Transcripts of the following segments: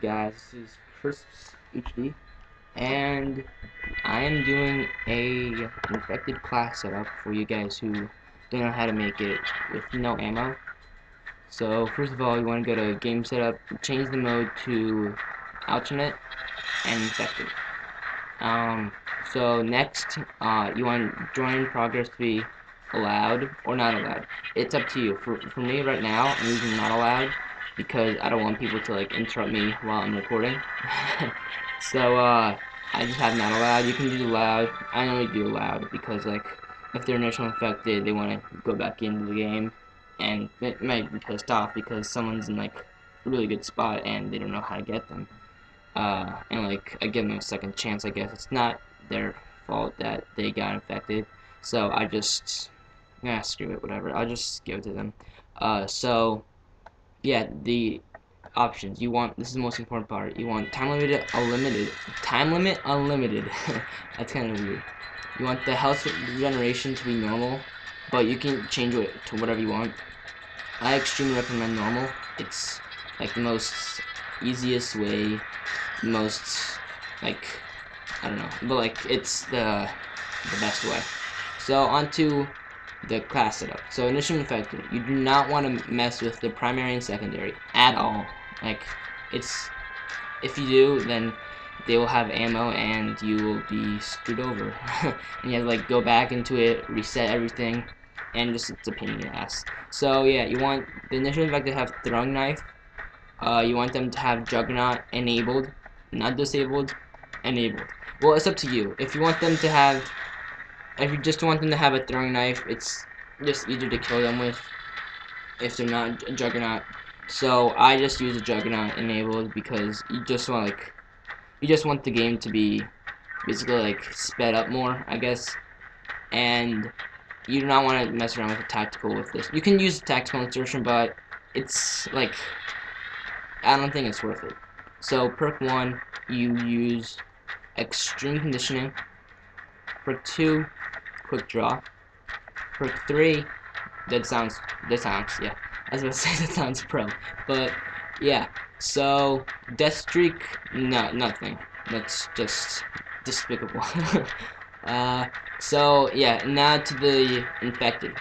guys? This is Crisps HD, and I am doing a infected class setup for you guys who don't know how to make it with no ammo. So first of all, you want to go to Game Setup, change the mode to Alternate, and Infected. So next, you want join progress to be allowed or not allowed. It's up to you. For me right now, I'm using not allowed because I don't want people to like interrupt me while I'm recording. So I just have not allowed. You can do allowed. I only do allowed because like if they're initially infected, they want to go back into the game, and they might be pissed off because someone's in like a really good spot and they don't know how to get them. And like I give them a second chance. I guess it's not their fault that they got infected, so I just screw it, whatever. I'll just give it to them. So yeah, the options you want. This is the most important part. You want time limited, unlimited. Time limit, unlimited. That's kind of weird. You want the health regeneration to be normal, but you can change it to whatever you want. I extremely recommend normal. It's like the most easiest way, most like I don't know, but like it's the best way. So onto the class setup. So initial infected, you do not want to mess with the primary and secondary at all. Like it's if you do, then they will have ammo and you will be screwed over. And you have to like go back into it, reset everything, and just it's a pain in the ass. So yeah, you want the initial infected to have throwing knife. You want them to have Juggernaut enabled, not disabled, enabled. Well, it's up to you. If you want them to have, if you just want them to have a throwing knife, it's just easier to kill them with if they're not a Juggernaut. So I just use a Juggernaut enabled because you just want the game to be basically like sped up more, I guess. And you do not want to mess around with the tactical with this. You can use tactical insertion, but it's like I don't think it's worth it. So perk 1, you use extreme conditioning. Perk 2, quick draw. Perk 3, that sounds, yeah. I was about to say that sounds pro, but yeah. So death streak, no, nothing. That's just despicable. So yeah, now to the infected.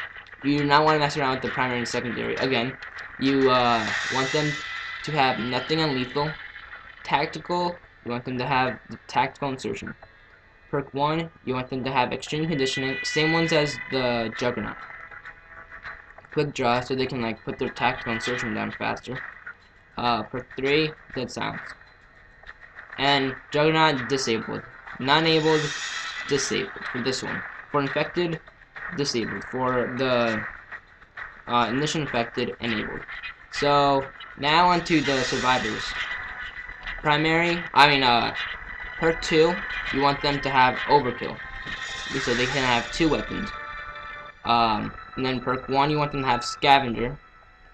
You do not want to mess around with the primary and secondary. Again, you want them to have nothing on lethal. Tactical, you want them to have the tactical insertion. Perk 1, you want them to have extreme conditioning, same ones as the Juggernaut. Quick draw, so they can like put their tactical insertion down faster. Perk 3, dead silence. And Juggernaut disabled. Non-enabled, disabled for this one. For infected, disabled. For the initial infected, enabled. So now onto the survivors. Perk 2, you want them to have overkill, so they can have 2 weapons. And then perk 1, you want them to have scavenger.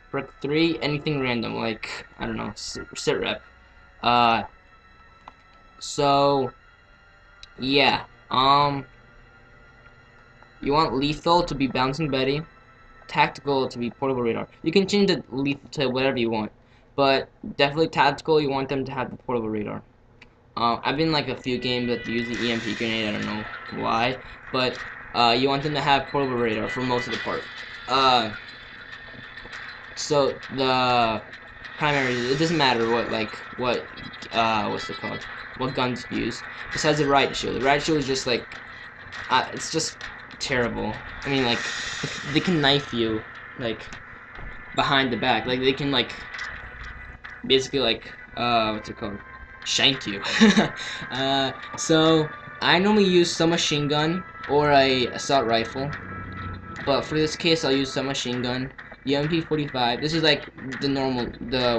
Perk 3, anything random, like, I don't know, sit rep. So, yeah, you want lethal to be bouncing Betty, tactical to be portable radar. You can change the lethal to whatever you want, but definitely tactical, you want them to have the portable radar. I've been like a few games that use the EMP grenade, I don't know why, but you want them to have portable radar for most of the part. So the primary, it doesn't matter what's it called, what guns you use, besides the riot shield. The riot shield is just like, it's just terrible. I mean, like, they can knife you, like, behind the back, like, they can, like, basically, like, what's it called? Shank you. So I normally use submachine gun or a assault rifle, but for this case I'll use submachine gun. The MP45. This is like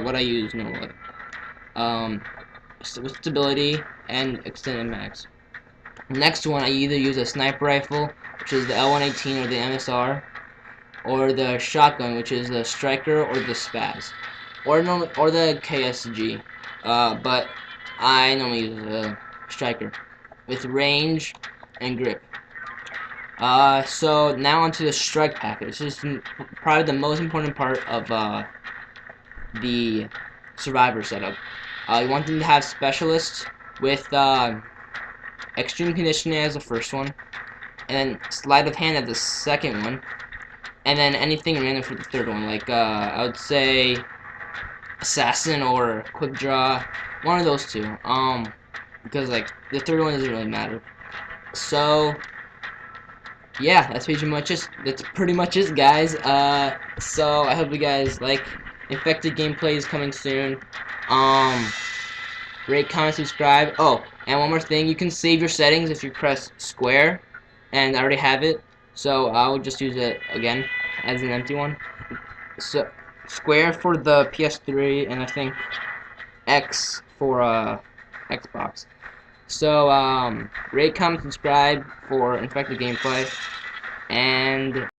what I use normally. With stability and extended mags. Next one, I either use a sniper rifle, which is the L118 or the MSR, or the shotgun, which is the Striker or the Spaz, or the KSG. But I normally use the Striker with range and grip. So now onto the strike package. This is probably the most important part of the survivor setup. You want them to have specialist with extreme conditioning as the first one, and then sleight of hand as the second one, and then anything random for the third one. Like I would say assassin or quick draw, one of those two. Because like the third one doesn't really matter. So yeah, that's pretty much it, guys. So I hope you guys like. Infected gameplay is coming soon. Rate, comment, subscribe. Oh, and one more thing, you can save your settings if you press square, and I already have it, so I'll just use it again as an empty one. So square for the PS3, and I think X for Xbox. So rate, comment, subscribe for infected gameplay, and